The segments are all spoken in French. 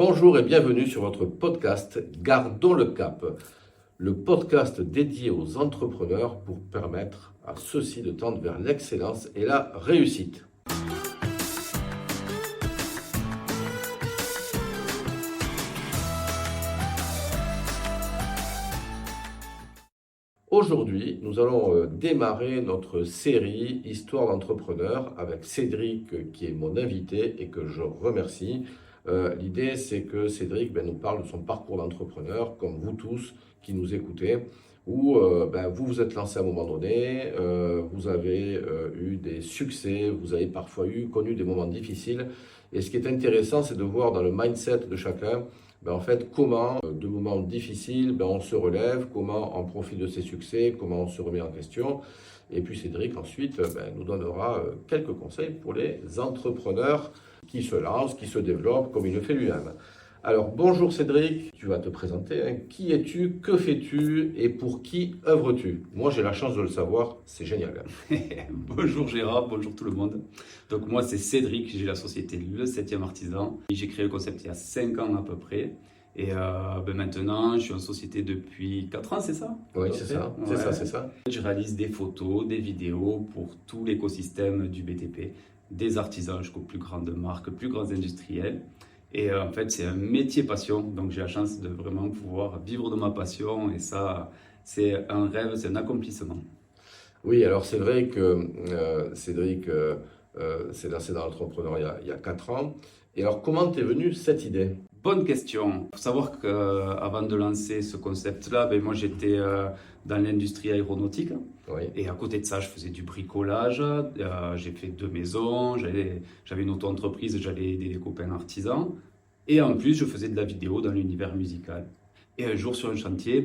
Bonjour et bienvenue sur votre podcast Gardons le cap, le podcast dédié aux entrepreneurs pour permettre à ceux-ci de tendre vers l'excellence et la réussite. Aujourd'hui, nous allons démarrer notre série Histoire d'entrepreneur avec Cédric qui est mon invité et que je remercie. L'idée, c'est que Cédric nous parle de son parcours d'entrepreneur, comme vous tous qui nous écoutez, où vous vous êtes lancé à un moment donné, vous avez eu des succès, vous avez parfois connu des moments difficiles. Et ce qui est intéressant, c'est de voir dans le mindset de chacun, en fait, comment de moments difficiles, on se relève, comment on profite de ses succès, comment on se remet en question. Et puis Cédric, ensuite, nous donnera quelques conseils pour les entrepreneurs qui se lancent, qui se développent, comme il le fait lui-même. Alors, bonjour Cédric, tu vas te présenter. Qui es-tu, que fais-tu et pour qui œuvres-tu? Moi, j'ai la chance de le savoir, c'est génial. Bonjour Gérard, bonjour tout le monde. Donc moi, c'est Cédric, j'ai la société Le 7e Artisan. J'ai créé le concept il y a 5 ans à peu près. Et maintenant, je suis en société depuis 4 ans, c'est ça? Oui, c'est ça, c'est ça. Je réalise des photos, des vidéos pour tout l'écosystème du BTP, des artisans jusqu'aux plus grandes marques, plus grands industriels. Et en fait, c'est un métier passion, donc j'ai la chance de vraiment pouvoir vivre de ma passion. Et ça, c'est un rêve, c'est un accomplissement. Oui, alors c'est vrai que Cédric s'est lancé dans l'entrepreneuriat il y a 4 ans. Et alors, comment t'es venue cette idée? Bonne question. Il faut savoir qu'avant de lancer ce concept-là, moi j'étais dans l'industrie aéronautique. Oui. Et à côté de ça, je faisais du bricolage. J'ai fait 2 maisons. J'avais une auto-entreprise, j'avais des copains artisans. Et en plus, je faisais de la vidéo dans l'univers musical. Et un jour sur un chantier,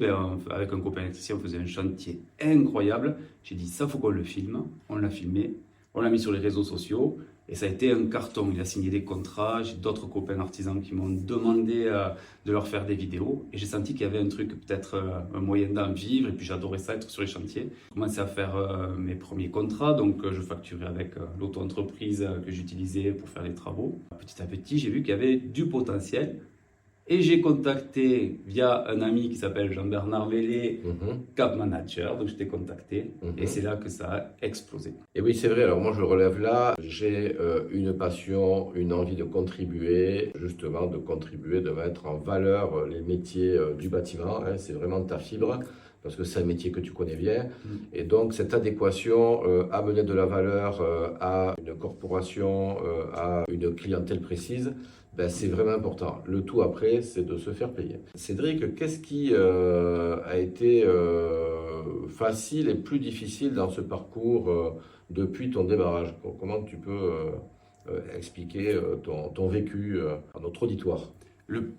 avec un copain électricien, on faisait un chantier incroyable. J'ai dit, ça faut qu'on le filme. On l'a filmé. On l'a mis sur les réseaux sociaux. Et ça a été un carton. Il a signé des contrats. J'ai d'autres copains artisans qui m'ont demandé de leur faire des vidéos. Et j'ai senti qu'il y avait un truc, peut-être un moyen d'en vivre. Et puis j'adorais ça, être sur les chantiers. J'ai commencé à faire mes premiers contrats. Donc je facturais avec l'auto-entreprise que j'utilisais pour faire les travaux. Petit à petit, j'ai vu qu'il y avait du potentiel. Et j'ai contacté via un ami qui s'appelle Jean-Bernard Vélé, Cap Manager, donc je t'ai contacté et c'est là que ça a explosé. Et oui, c'est vrai, alors moi je le relève là, j'ai une passion, une envie de contribuer, justement de contribuer, de mettre en valeur les métiers du bâtiment, c'est vraiment ta fibre, parce que c'est un métier que tu connais bien. Et donc cette adéquation, amener de la valeur à une corporation, à une clientèle précise, c'est vraiment important. Le tout après, c'est de se faire payer. Cédric, qu'est-ce qui a été facile et plus difficile dans ce parcours depuis ton démarrage? Comment tu peux expliquer ton vécu à notre auditoire? Le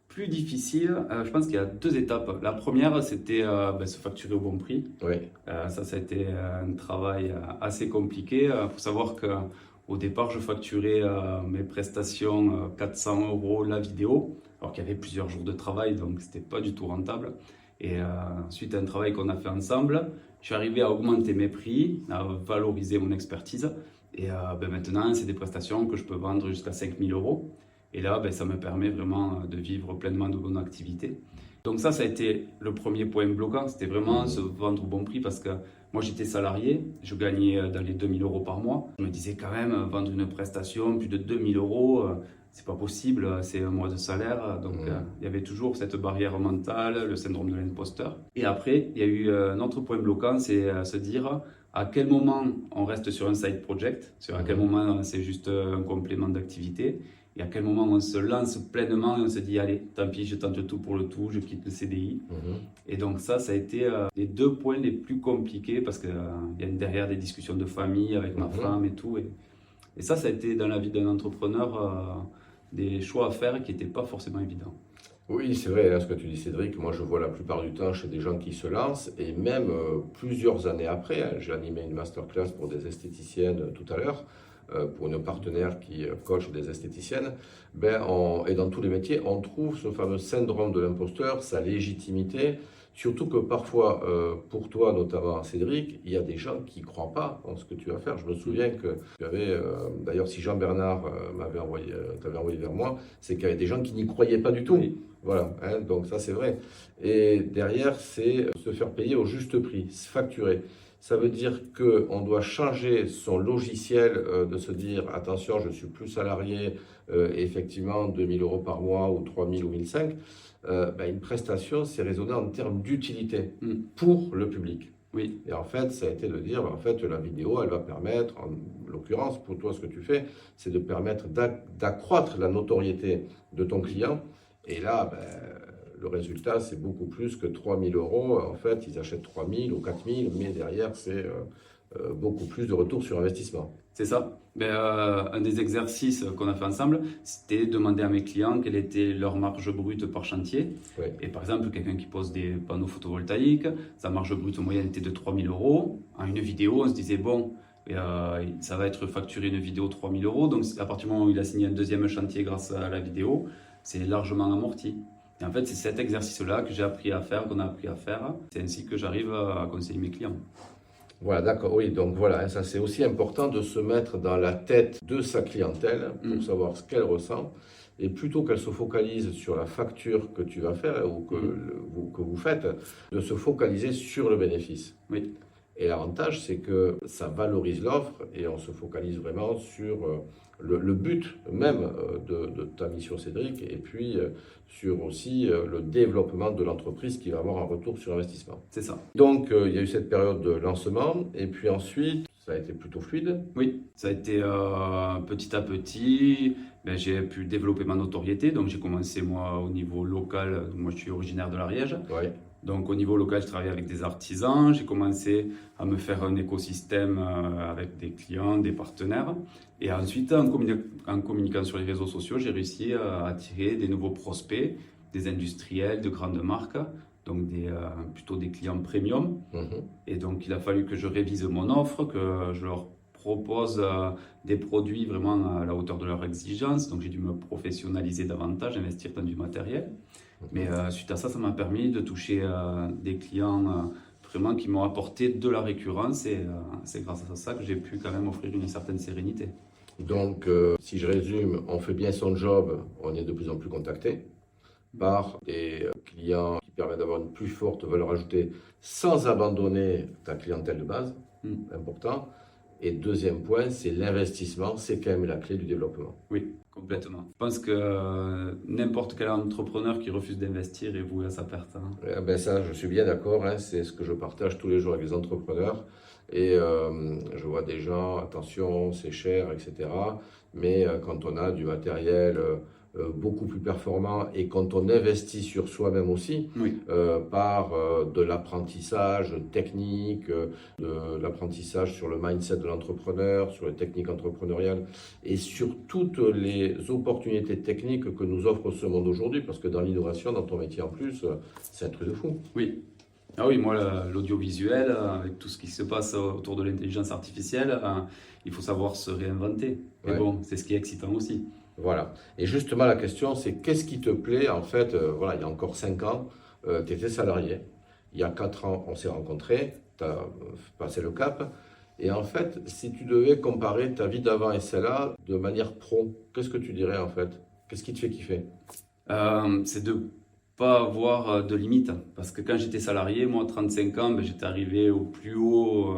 plus difficile, je pense qu'il y a 2 étapes. La première, c'était se facturer au bon prix. Oui. Ça a été un travail assez compliqué. Il faut savoir qu'au départ, je facturais mes prestations 400 € la vidéo, alors qu'il y avait plusieurs jours de travail, donc c'était pas du tout rentable. Et suite à un travail qu'on a fait ensemble, je suis arrivé à augmenter mes prix, à valoriser mon expertise. Et maintenant, c'est des prestations que je peux vendre jusqu'à 5 000 €. Et là, ça me permet vraiment de vivre pleinement de mon activité. Donc ça a été le premier point bloquant, c'était vraiment se vendre au bon prix parce que moi j'étais salarié, je gagnais dans les 2 000 € par mois. Je me disais quand même, vendre une prestation plus de 2 000 €, c'est pas possible, c'est un mois de salaire. Donc il y avait toujours cette barrière mentale, le syndrome de l'imposteur. Et après, il y a eu un autre point bloquant, c'est se dire à quel moment on reste sur un side project, à quel moment c'est juste un complément d'activité. Et à quel moment on se lance pleinement et on se dit allez, tant pis, je tente tout pour le tout, je quitte le CDI. Et donc ça a été les 2 points les plus compliqués parce qu'il y a derrière des discussions de famille avec ma femme et tout. Et ça a été dans la vie d'un entrepreneur des choix à faire qui n'étaient pas forcément évidents. Oui, c'est vrai, ce que tu dis Cédric, moi je vois la plupart du temps chez des gens qui se lancent et même plusieurs années après, j'ai animé une masterclass pour des esthéticiennes tout à l'heure, pour une partenaire qui coach des esthéticiennes, et dans tous les métiers, on trouve ce fameux syndrome de l'imposteur, sa légitimité. Surtout que parfois, pour toi notamment Cédric, il y a des gens qui ne croient pas en ce que tu vas faire. Je me souviens que tu avais, d'ailleurs si Jean-Bernard t'avait envoyé vers moi, c'est qu'il y avait des gens qui n'y croyaient pas du tout. Oui. Voilà, hein, donc ça c'est vrai. Et derrière, c'est se faire payer au juste prix, se facturer. Ça veut dire qu'on doit changer son logiciel, de se dire attention, je ne suis plus salarié, effectivement 2 000 euros par mois ou 3 000 ou 1 500. Une prestation, c'est raisonné en termes d'utilité pour le public. Oui. Et en fait, ça a été de dire, en fait, la vidéo, elle va permettre, en l'occurrence, pour toi, ce que tu fais, c'est de permettre d'accroître la notoriété de ton client. Et là, le résultat, c'est beaucoup plus que 3 000 euros. En fait, ils achètent 3 000 ou 4 000, mais derrière, c'est beaucoup plus de retour sur investissement. C'est ça. Un des exercices qu'on a fait ensemble, c'était demander à mes clients quelle était leur marge brute par chantier. Oui. Et par exemple, quelqu'un qui pose des panneaux photovoltaïques, sa marge brute moyenne était de 3 000 euros. En une vidéo, on se disait, bon, ça va être facturé une vidéo 3 000 euros. Donc, à partir du moment où il a signé un deuxième chantier grâce à la vidéo, c'est largement amorti. Et en fait, c'est cet exercice-là que j'ai appris à faire, qu'on a appris à faire. C'est ainsi que j'arrive à conseiller mes clients. Voilà, d'accord, oui, donc voilà, ça c'est aussi important de se mettre dans la tête de sa clientèle pour savoir ce qu'elle ressent. Et plutôt qu'elle se focalise sur la facture que tu vas faire ou que vous faites, de se focaliser sur le bénéfice. Oui. Et l'avantage, c'est que ça valorise l'offre et on se focalise vraiment sur le but même de ta mission, Cédric, et puis sur aussi le développement de l'entreprise qui va avoir un retour sur investissement. C'est ça. Donc, il y a eu cette période de lancement, et puis ensuite, ça a été plutôt fluide. Oui, ça a été petit à petit. J'ai pu développer ma notoriété. Donc, j'ai commencé, moi, au niveau local. Moi, je suis originaire de l'Ariège. Ouais. Donc, au niveau local, je travaillais avec des artisans. J'ai commencé à me faire un écosystème avec des clients, des partenaires. Et ensuite, en communiquant sur les réseaux sociaux, j'ai réussi à attirer des nouveaux prospects, des industriels, de grandes marques, donc plutôt des clients premium. Et donc, il a fallu que je révise mon offre, que je leur propose des produits vraiment à la hauteur de leurs exigences. Donc, j'ai dû me professionnaliser davantage, investir dans du matériel. Mais suite à ça, ça m'a permis de toucher des clients vraiment qui m'ont apporté de la récurrence. Et c'est grâce à ça que j'ai pu quand même offrir une certaine sérénité. Donc, si je résume, on fait bien son job, on est de plus en plus contacté par des clients qui permettent d'avoir une plus forte valeur ajoutée sans abandonner ta clientèle de base, important. Et deuxième point, c'est l'investissement, c'est quand même la clé du développement. Oui, complètement. Je pense que n'importe quel entrepreneur qui refuse d'investir est voué à sa perte. Ça, je suis bien d'accord, c'est ce que je partage tous les jours avec les entrepreneurs. Et je vois des gens, attention, c'est cher, etc. Mais quand on a du matériel beaucoup plus performant et quand on investit sur soi-même aussi, par de l'apprentissage technique, de l'apprentissage sur le mindset de l'entrepreneur, sur les techniques entrepreneuriales et sur toutes les opportunités techniques que nous offre ce monde aujourd'hui, parce que dans l'innovation, dans ton métier en plus, c'est un truc de fou. Oui. Ah oui, moi, l'audiovisuel, avec tout ce qui se passe autour de l'intelligence artificielle, il faut savoir se réinventer. Et bon, c'est ce qui est excitant aussi. Voilà. Et justement, la question, c'est qu'est-ce qui te plaît? En fait, voilà, il y a encore 5 ans, tu étais salarié. Il y a 4 ans, on s'est rencontrés, tu as passé le cap. Et en fait, si tu devais comparer ta vie d'avant et celle-là de manière pro, qu'est-ce que tu dirais en fait? Qu'est-ce qui te fait kiffer? C'est de pas avoir de limite. Parce que quand j'étais salarié, moi, à 35 ans, j'étais arrivé au plus haut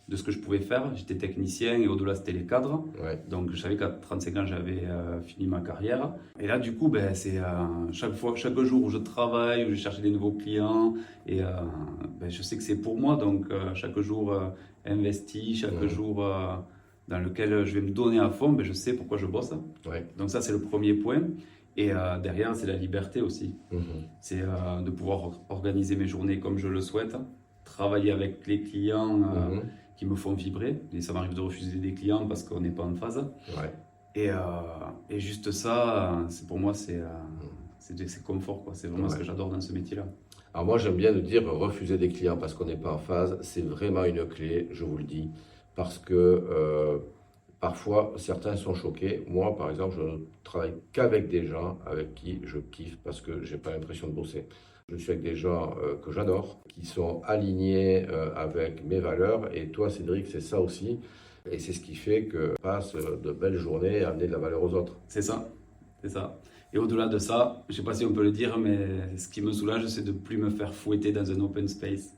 de ce que je pouvais faire. J'étais technicien et au-delà, c'était les cadres. Donc, je savais qu'à 35 ans, j'avais fini ma carrière. Et là, du coup, c'est chaque jour où je travaille, où je cherche des nouveaux clients. Et je sais que c'est pour moi. Donc, chaque jour investi, chaque jour dans lequel je vais me donner à fond, je sais pourquoi je bosse. Donc, ça, c'est le premier point. Et derrière, c'est la liberté aussi. C'est de pouvoir organiser mes journées comme je le souhaite, travailler avec les clients qui me font vibrer. Et ça m'arrive de refuser des clients parce qu'on n'est pas en phase. Et juste ça, pour moi, c'est confort, quoi. C'est vraiment ce que j'adore dans ce métier-là. Alors moi, j'aime bien de dire refuser des clients parce qu'on n'est pas en phase. C'est vraiment une clé, je vous le dis, parce que parfois, certains sont choqués. Moi, par exemple, je ne travaille qu'avec des gens avec qui je kiffe parce que j'ai pas l'impression de bosser. Je suis avec des gens que j'adore, qui sont alignés avec mes valeurs. Et toi, Cédric, c'est ça aussi. Et c'est ce qui fait que je passe de belles journées à amener de la valeur aux autres. C'est ça, c'est ça. Et au-delà de ça, je ne sais pas si on peut le dire, mais ce qui me soulage, c'est de ne plus me faire fouetter dans un open space.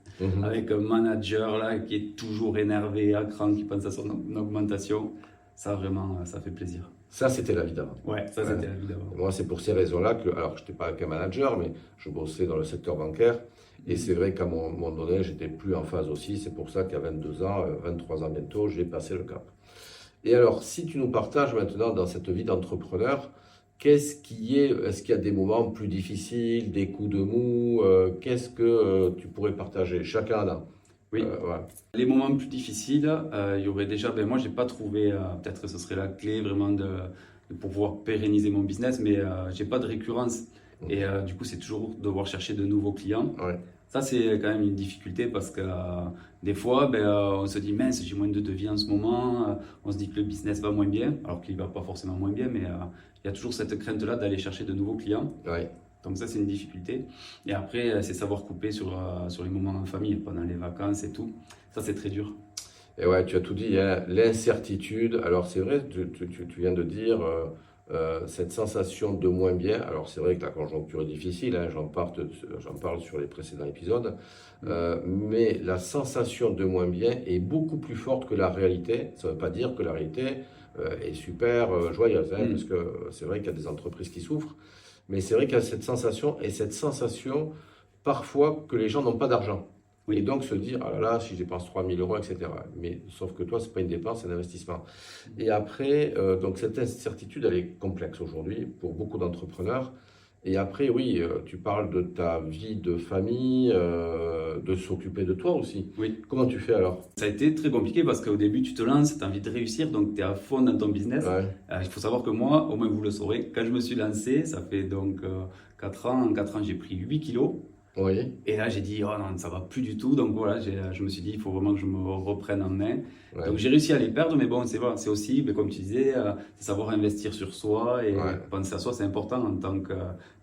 Avec un manager là, qui est toujours énervé, à cran, qui pense à son augmentation. Ça, vraiment, ça fait plaisir. Ça, c'était la vie d'avant. Ouais, ça, c'était la vie d'avant. Moi, c'est pour ces raisons-là que, alors, je n'étais pas qu'un manager, mais je bossais dans le secteur bancaire. Et c'est vrai qu'à un moment donné, j'étais plus en phase aussi. C'est pour ça qu'à 22 ans, 23 ans bientôt, j'ai passé le cap. Et alors, si tu nous partages maintenant dans cette vie d'entrepreneur, est-ce qu'il y a des moments plus difficiles, des coups de mou, qu'est-ce que tu pourrais partager? Chacun en a. Oui. Ouais. Les moments plus difficiles, il y aurait déjà, moi, j'ai pas trouvé, peut-être que ce serait la clé vraiment de pouvoir pérenniser mon business, mais j'ai pas de récurrence. Et du coup, c'est toujours devoir chercher de nouveaux clients. Ouais. Ça, c'est quand même une difficulté parce que des fois, on se dit, mince, j'ai moins de devis en ce moment, on se dit que le business va moins bien, alors qu'il ne va pas forcément moins bien, mais il y a toujours cette crainte-là d'aller chercher de nouveaux clients. Ouais. Donc ça, c'est une difficulté. Et après, c'est savoir couper sur les moments en famille, pendant les vacances et tout. Ça, c'est très dur. Et ouais, tu as tout dit, hein, l'incertitude. Alors c'est vrai, tu viens de dire cette sensation de moins bien. Alors c'est vrai que la conjoncture est difficile, hein, j'en parle sur les précédents épisodes, mais la sensation de moins bien est beaucoup plus forte que la réalité. Ça ne veut pas dire que la réalité est super joyeuse, hein, parce que c'est vrai qu'il y a des entreprises qui souffrent, mais c'est vrai qu'il y a cette sensation parfois que les gens n'ont pas d'argent. Oui. Et donc se dire, ah là là, si je dépense 3 000 euros, etc. Mais sauf que toi, ce n'est pas une dépense, c'est un investissement. Et après, donc cette incertitude, elle est complexe aujourd'hui pour beaucoup d'entrepreneurs. Et après, oui, tu parles de ta vie de famille, de s'occuper de toi aussi. Oui. Comment tu fais alors? Ça a été très compliqué parce qu'au début, tu te lances, tu as envie de réussir, donc tu es à fond dans ton business. Ouais. Il faut savoir que moi, au moins vous le saurez, quand je me suis lancé, ça fait donc 4 ans. En 4 ans, j'ai pris 8 kilos. Oui. Et là, j'ai dit, oh non, ça va plus du tout. Donc voilà, je me suis dit, il faut vraiment que je me reprenne en main. Ouais. Donc j'ai réussi à les perdre, mais bon, c'est aussi, comme tu disais, c'est savoir investir sur soi et penser à soi, c'est important en tant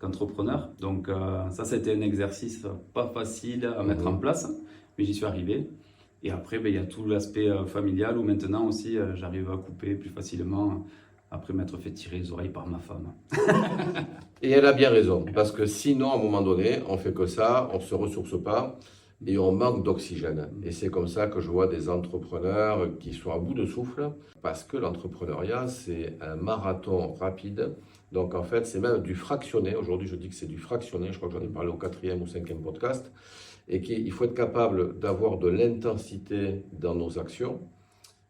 qu'entrepreneur. Donc ça a été un exercice pas facile à mettre en place, mais j'y suis arrivé. Et après, il y a tout l'aspect familial où maintenant aussi, j'arrive à couper plus facilement après m'être fait tirer les oreilles par ma femme. Et elle a bien raison, parce que sinon, à un moment donné, on fait que ça, on ne se ressource pas et on manque d'oxygène. Et c'est comme ça que je vois des entrepreneurs qui sont à bout de souffle, parce que l'entrepreneuriat, c'est un marathon rapide. Donc en fait, c'est même du fractionné. Aujourd'hui, je dis que c'est du fractionné. Je crois que j'en ai parlé au 4e ou 5e podcast. Et qu'il faut être capable d'avoir de l'intensité dans nos actions.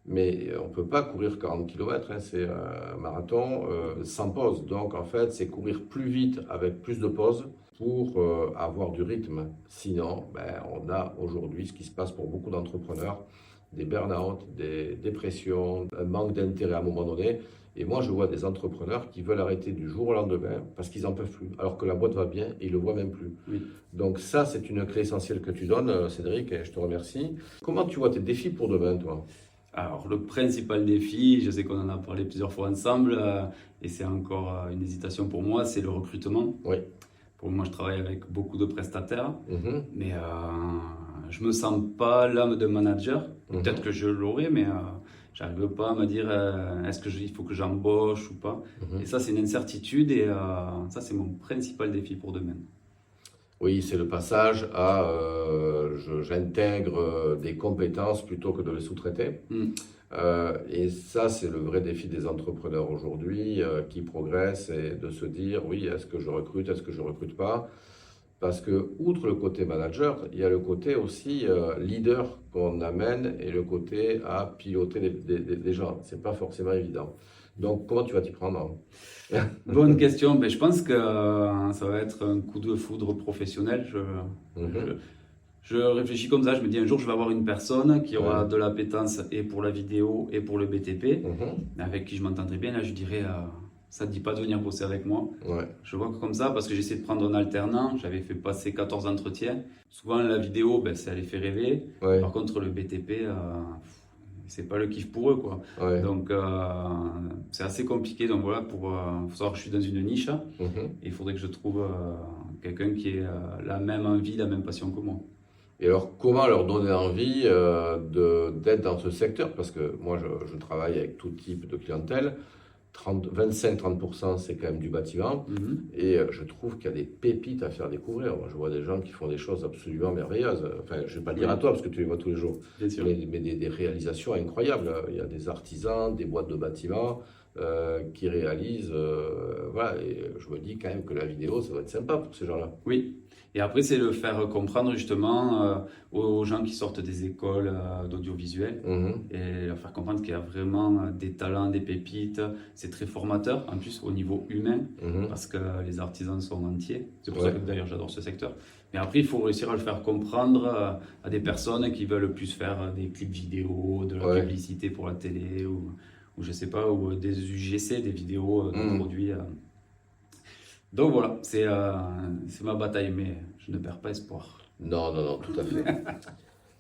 Mais on ne peut pas courir 40 km, hein, c'est un marathon sans pause. Donc en fait, c'est courir plus vite avec plus de pauses pour avoir du rythme. Sinon, on a aujourd'hui ce qui se passe pour beaucoup d'entrepreneurs, des burn-out, des dépressions, un manque d'intérêt à un moment donné. Et moi, je vois des entrepreneurs qui veulent arrêter du jour au lendemain parce qu'ils n'en peuvent plus, alors que la boîte va bien et ils ne le voient même plus. Oui. Donc ça, c'est une clé essentielle que tu donnes, Cédric, et je te remercie. Comment tu vois tes défis pour demain, toi ? Alors, le principal défi, je sais qu'on en a parlé plusieurs fois ensemble, et c'est encore une hésitation pour moi, c'est le recrutement. Oui. Pour moi, je travaille avec beaucoup de prestataires, mais je ne me sens pas l'âme de manager. Peut-être que je l'aurai, mais je n'arrive pas à me dire est-ce qu'il faut que j'embauche ou pas. Et ça, c'est une incertitude, et ça, c'est mon principal défi pour demain. Oui, c'est le passage à j'intègre des compétences plutôt que de les sous-traiter. Et ça, c'est le vrai défi des entrepreneurs aujourd'hui qui progressent, et de se dire, oui, est-ce que je recrute, est-ce que je ne recrute pas? Parce que, outre le côté manager, il y a le côté aussi leader qu'on amène et le côté à piloter des gens. Ce n'est pas forcément évident. Donc, comment tu vas t'y prendre? Bonne question. Je pense que ça va être un coup de foudre professionnel. Je réfléchis comme ça. Je me dis un jour, je vais avoir une personne qui aura de l'appétence et pour la vidéo et pour le BTP, avec qui je m'entendrai bien. Là, je dirais, ça ne te dit pas de venir bosser avec moi. Je vois que comme ça, parce que j'essaie de prendre un alternant. J'avais fait passer 14 entretiens. Souvent, la vidéo, ça les fait rêver. Par contre, le BTP... c'est pas le kiff pour eux, quoi. Ouais. Donc, c'est assez compliqué. Donc voilà, faut savoir que je suis dans une niche Mhm. et il faudrait que je trouve quelqu'un qui ait la même envie, la même passion que moi. Et alors, comment leur donner envie d'être dans ce secteur? Parce que moi, je travaille avec tout type de clientèle. 25-30%, c'est quand même du bâtiment. Mhm. Et je trouve qu'il y a des pépites à faire découvrir. Moi, je vois des gens qui font des choses absolument merveilleuses. Enfin, je ne vais pas le dire Oui, à toi parce que tu les vois tous les jours. bien sûr. Mais des réalisations incroyables. Il y a des artisans, des boîtes de bâtiments qui réalisent. Voilà. Et je me dis quand même que la vidéo, ça doit être sympa pour ces gens-là. Oui. Et après, c'est le faire comprendre justement aux gens qui sortent des écoles d'audiovisuel Mhm, et leur faire comprendre qu'il y a vraiment des talents, des pépites. C'est très formateur, en plus au niveau humain, mhm. parce que les artisans sont entiers. C'est pour ça Ouais. que d'ailleurs j'adore ce secteur. Mais après, il faut réussir à le faire comprendre à des personnes qui veulent plus faire des clips vidéo, de la Ouais. publicité pour la télé ou je sais pas, ou des UGC, des vidéos de Mhm. produits. Donc voilà, c'est ma bataille, mais je ne perds pas espoir. Non, non, non, tout à fait.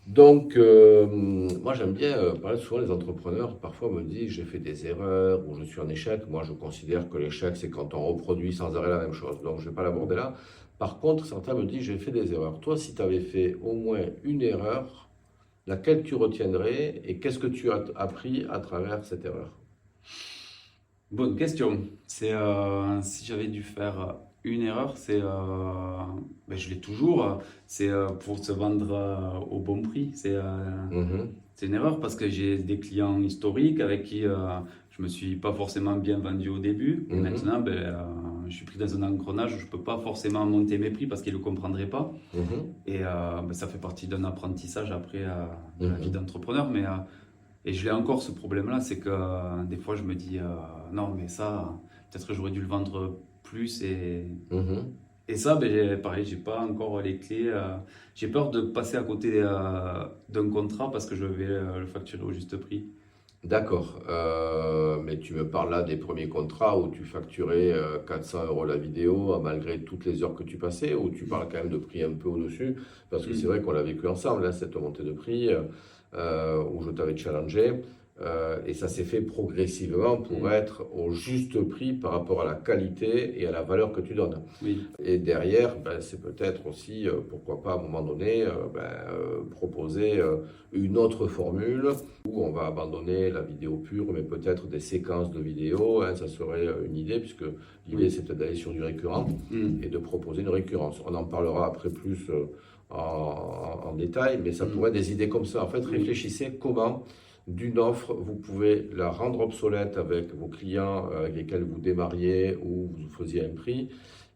Donc, moi j'aime bien parler souvent les entrepreneurs. Parfois me disent j'ai fait des erreurs ou je suis en échec. Moi je considère que l'échec c'est quand on reproduit sans arrêt la même chose. Donc je ne vais pas l'aborder là. Par contre, certains me disent j'ai fait des erreurs. Toi, si tu avais fait au moins une erreur, laquelle tu retiendrais et qu'est-ce que tu as appris à travers cette erreur? Bonne question. Si j'avais dû faire une erreur, ben, je l'ai toujours. C'est pour se vendre au bon prix. Mhm, C'est une erreur parce que j'ai des clients historiques avec qui je me suis pas forcément bien vendu au début. Et mhm, maintenant, ben, je suis pris dans un engrenage où je peux pas forcément monter mes prix parce qu'ils le comprendraient pas. mhm, Et ben, ça fait partie d'un apprentissage après de la vie mhm, d'entrepreneur. Et je l'ai encore ce problème-là, c'est que des fois je me dis non, mais ça, peut-être que j'aurais dû le vendre plus. mhm. Et ça, ben, pareil, j'ai pas encore les clés. J'ai peur de passer à côté d'un contrat parce que je vais le facturer au juste prix. D'accord. Mais tu me parles là des premiers contrats où tu facturais 400 euros la vidéo malgré toutes les heures que tu passais, ou tu parles quand même de prix un peu au-dessus? Parce que c'est Mm. vrai qu'on l'a vécu ensemble, hein, cette montée de prix où je t'avais challengé. Et ça s'est fait progressivement pour Mm. être au juste prix par rapport à la qualité et à la valeur que tu donnes. Oui, Et derrière, ben, c'est peut-être aussi, pourquoi pas à un moment donné, proposer une autre formule où on va abandonner la vidéo pure, mais peut-être des séquences de vidéos, hein, ça serait une idée, puisque l'idée oui. c'est peut-être d'aller sur du récurrent Mm. et de proposer une récurrence. On en parlera après plus en détail, mais ça pourrait Mm. être des idées comme ça. En fait, Oui, réfléchissez comment d'une offre, vous pouvez la rendre obsolète avec vos clients avec lesquels vous démarriez ou vous faisiez un prix,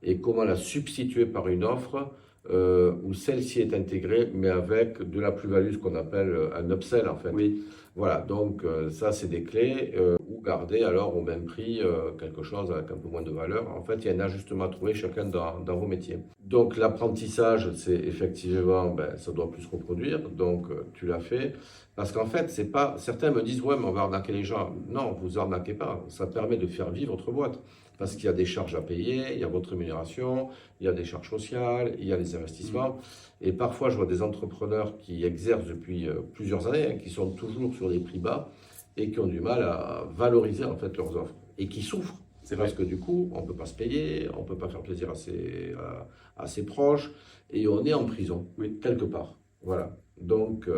et comment la substituer par une offre où celle-ci est intégrée, mais avec de la plus-value, ce qu'on appelle un upsell en fait. oui, Voilà, donc ça c'est des clés, ou garder alors au même prix quelque chose avec un peu moins de valeur. En fait, il y a un ajustement à trouver chacun dans vos métiers. Donc l'apprentissage, c'est effectivement, ben, ça doit plus se reproduire, donc tu l'as fait. Parce qu'en fait, c'est pas. Certains me disent, ouais, mais on va arnaquer les gens. Non, vous arnaquez pas. Ça permet de faire vivre votre boîte. Parce qu'il y a des charges à payer, il y a votre rémunération, il y a des charges sociales, il y a les mm. investissements. Et parfois, je vois des entrepreneurs qui exercent depuis plusieurs années, hein, qui sont toujours sur des prix bas et qui ont du mal à valoriser en fait leurs offres et qui souffrent. C'est Parce vrai. que du coup, on ne peut pas se payer, on ne peut pas faire plaisir à ses proches et on est en prison, Oui. quelque part. Voilà. Donc,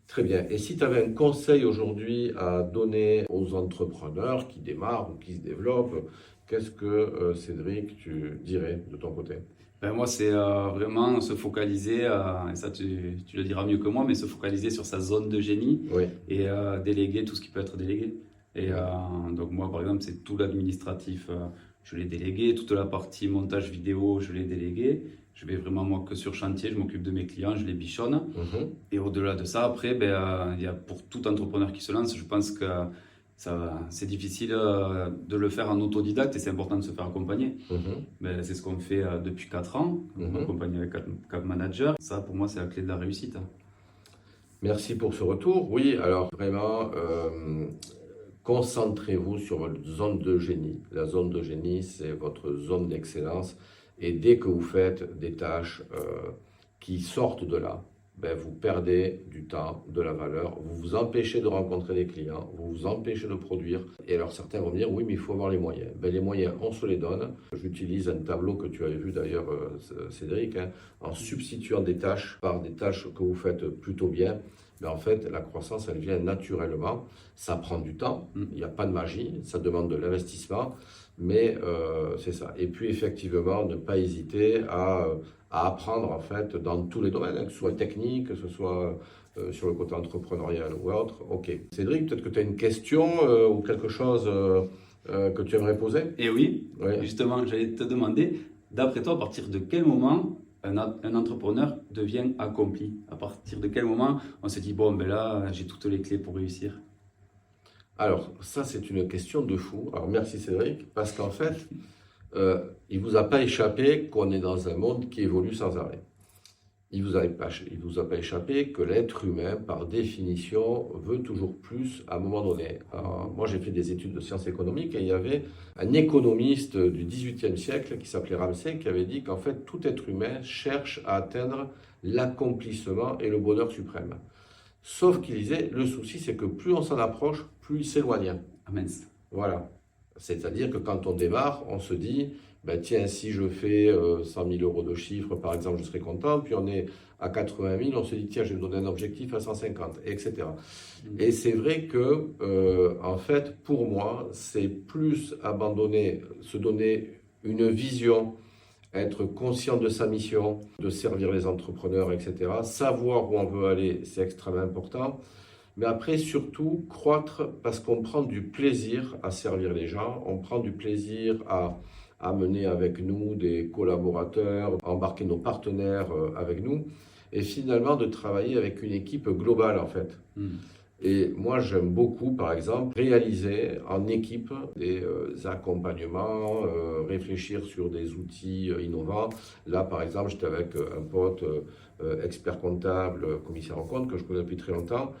très bien. Et si tu avais un conseil aujourd'hui à donner aux entrepreneurs qui démarrent ou qui se développent, qu'est-ce que, Cédric, tu dirais de ton côté? Ben moi, c'est vraiment se focaliser, et ça tu le diras mieux que moi, mais se focaliser sur sa zone de génie Oui. et déléguer tout ce qui peut être délégué. Et Mhm. donc moi, par exemple, c'est tout l'administratif, je l'ai délégué, toute la partie montage vidéo, je l'ai délégué. Je vais vraiment moi que sur chantier, je m'occupe de mes clients, je les bichonne. Mhm. Et au-delà de ça, après, ben, il y a pour tout entrepreneur qui se lance, je pense que c'est difficile de le faire en autodidacte et c'est important de se faire accompagner. Mhm. Ben, c'est ce qu'on fait depuis 4 ans, on Mhm. m'accompagne avec Cap Manager. Ça, pour moi, c'est la clé de la réussite. Merci pour ce retour. Oui, alors vraiment, concentrez-vous sur votre zone de génie. La zone de génie, c'est votre zone d'excellence. Et dès que vous faites des tâches qui sortent de là, ben, vous perdez du temps, de la valeur, vous vous empêchez de rencontrer des clients, vous vous empêchez de produire. Et alors certains vont me dire, oui, mais il faut avoir les moyens. Ben, les moyens, on se les donne. J'utilise un tableau que tu avais vu d'ailleurs, Cédric, hein, en substituant des tâches par des tâches que vous faites plutôt bien. Mais en fait, la croissance, elle vient naturellement. Ça prend du temps, il n'y a pas de magie, ça demande de l'investissement, mais c'est ça. Et puis effectivement, ne pas hésiter à apprendre en fait dans tous les domaines, hein, que ce soit technique, que ce soit sur le côté entrepreneurial ou autre. Ok. Cédric, peut-être que tu as une question ou quelque chose que tu aimerais poser? Et oui, Oui. justement, j'allais te demander, d'après toi, à partir de quel moment un entrepreneur devient accompli? À partir de quel moment on se dit, bon, ben là, j'ai toutes les clés pour réussir? Alors, ça, c'est une question de fou. Alors, merci Cédric, parce qu'en fait, il ne vous a pas échappé qu'on est dans un monde qui évolue sans arrêt. Il ne vous a pas échappé que l'être humain, par définition, veut toujours plus à un moment donné. Alors, moi, j'ai fait des études de sciences économiques et il y avait un économiste du XVIIIe siècle qui s'appelait Ramsay qui avait dit qu'en fait, tout être humain cherche à atteindre l'accomplissement et le bonheur suprême. Sauf qu'il disait, le souci, c'est que plus on s'en approche, plus il s'éloigne. Ah mince. Voilà. C'est-à-dire que quand on démarre, on se dit, ben tiens, si je fais 100 000 euros de chiffre, par exemple, je serai content. Puis on est à 80 000, on se dit, tiens, je vais me donner un objectif à 150, etc. Et c'est vrai que, en fait, pour moi, c'est plus abandonner, se donner une vision, être conscient de sa mission, de servir les entrepreneurs, etc. Savoir où on veut aller, c'est extrêmement important. Mais après, surtout, croître parce qu'on prend du plaisir à servir les gens, on prend du plaisir à amener avec nous des collaborateurs, à embarquer nos partenaires avec nous, et finalement de travailler avec une équipe globale en fait. Et moi, j'aime beaucoup, par exemple, réaliser en équipe des accompagnements, réfléchir sur des outils innovants. Là, par exemple, j'étais avec un pote, expert comptable, commissaire en compte, que je connais depuis très longtemps.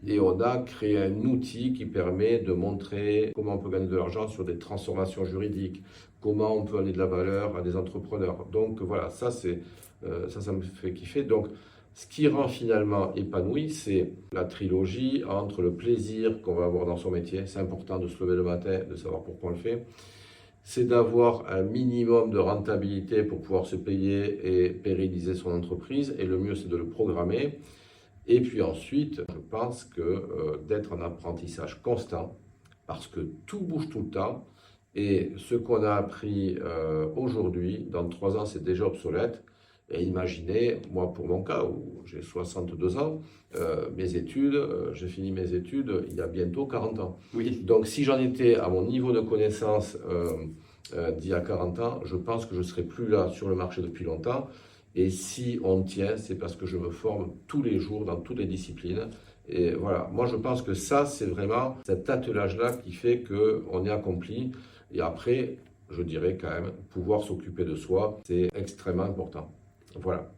Et on a créé un outil qui permet de montrer comment on peut gagner de l'argent sur des transformations juridiques, comment on peut donner de la valeur à des entrepreneurs. Donc voilà, ça me fait kiffer. Donc, ce qui rend finalement épanoui, c'est la trilogie entre le plaisir qu'on va avoir dans son métier. C'est important de se lever le matin, de savoir pourquoi on le fait. C'est d'avoir un minimum de rentabilité pour pouvoir se payer et pérenniser son entreprise. Et le mieux, c'est de le programmer. Et puis ensuite, je pense que d'être en apprentissage constant, parce que tout bouge tout le temps. Et ce qu'on a appris aujourd'hui, dans 3 ans, c'est déjà obsolète. Et imaginez, moi pour mon cas, où j'ai 62 ans, j'ai fini mes études il y a bientôt 40 ans. Oui. Donc si j'en étais à mon niveau de connaissance d'il y a 40 ans, je pense que je ne serais plus là sur le marché depuis longtemps. Et si on tient, c'est parce que je me forme tous les jours dans toutes les disciplines. Et voilà, moi je pense que ça, c'est vraiment cet attelage-là qui fait qu'on est accompli. Et après, je dirais quand même, pouvoir s'occuper de soi, c'est extrêmement important. Voilà.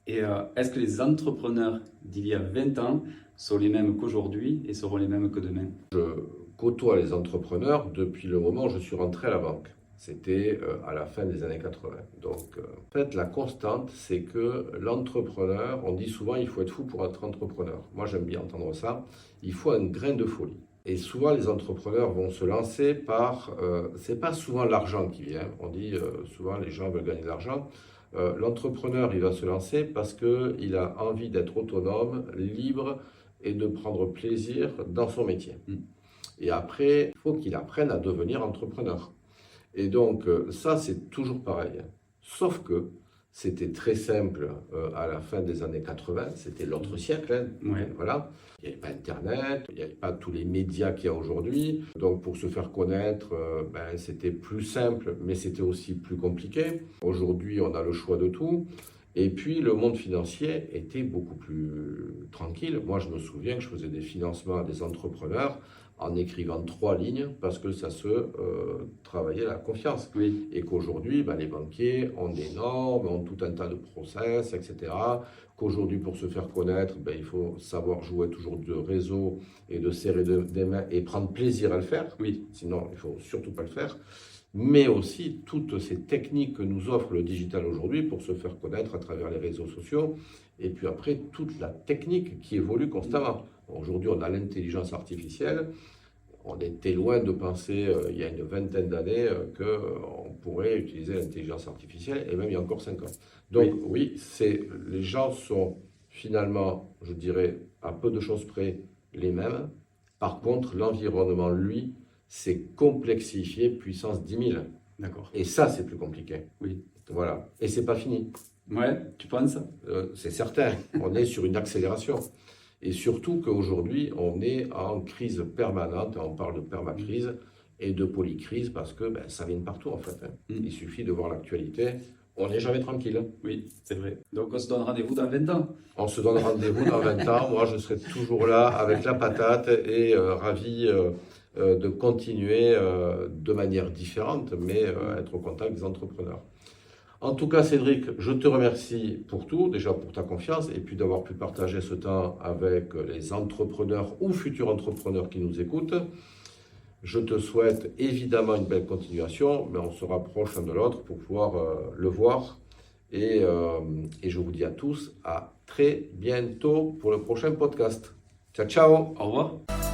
Et est-ce que les entrepreneurs d'il y a 20 ans sont les mêmes qu'aujourd'hui et seront les mêmes que demain? Je côtoie les entrepreneurs depuis le moment où je suis rentré à la banque. C'était à la fin des années 80. Donc, en fait, la constante, c'est que l'entrepreneur, on dit souvent, il faut être fou pour être entrepreneur. Moi, j'aime bien entendre ça. Il faut un grain de folie. Et souvent, les entrepreneurs vont se lancer par... c'est pas souvent l'argent qui vient. On dit souvent, les gens veulent gagner de l'argent. L'entrepreneur, il va se lancer parce qu'il a envie d'être autonome, libre et de prendre plaisir dans son métier. Et après, il faut qu'il apprenne à devenir entrepreneur. Et donc, ça, c'est toujours pareil. Sauf que c'était très simple à la fin des années 80, c'était l'autre siècle. Hein. Ouais. Voilà. Il n'y avait pas Internet, il n'y avait pas tous les médias qu'il y a aujourd'hui. Donc, pour se faire connaître, c'était plus simple, mais c'était aussi plus compliqué. Aujourd'hui, on a le choix de tout. Et puis, le monde financier était beaucoup plus tranquille. Moi, je me souviens que je faisais des financements à des entrepreneurs en écrivant 3 lignes parce que ça se travaillait la confiance. Oui. Et qu'aujourd'hui, les banquiers ont des normes, ont tout un tas de process, etc. Qu'aujourd'hui, pour se faire connaître, il faut savoir jouer toujours de réseau et de serrer des mains et prendre plaisir à le faire. Oui. Sinon, il ne faut surtout pas le faire. mais aussi toutes ces techniques que nous offre le digital aujourd'hui pour se faire connaître à travers les réseaux sociaux, et puis après toute la technique qui évolue constamment. Aujourd'hui, on a l'intelligence artificielle. On était loin de penser, il y a une vingtaine d'années, qu'on pourrait utiliser l'intelligence artificielle, et même il y a encore 5 ans. Donc oui, les gens sont finalement, je dirais, à peu de choses près, les mêmes. Par contre, l'environnement, lui, s'est complexifié puissance 10 000. D'accord. Et ça, c'est plus compliqué. Oui. Voilà. Et c'est pas fini. Ouais, tu penses? C'est certain. On est sur une accélération. Et surtout qu'aujourd'hui, on est en crise permanente. On parle de permacrise et de polycrise parce que ça vient de partout, en fait. Il suffit de voir l'actualité. On n'est jamais tranquille. Oui, c'est vrai. Donc, on se donne rendez-vous dans 20 ans. On se donne rendez-vous dans 20 ans. Moi, je serai toujours là avec la patate et ravi de continuer de manière différente, mais être au contact des entrepreneurs. En tout cas, Cédric, je te remercie pour tout, déjà pour ta confiance et puis d'avoir pu partager ce temps avec les entrepreneurs ou futurs entrepreneurs qui nous écoutent. Je te souhaite évidemment une belle continuation, mais on se rapproche l'un de l'autre pour pouvoir le voir. Et je vous dis à tous à très bientôt pour le prochain podcast. Ciao, ciao! Au revoir.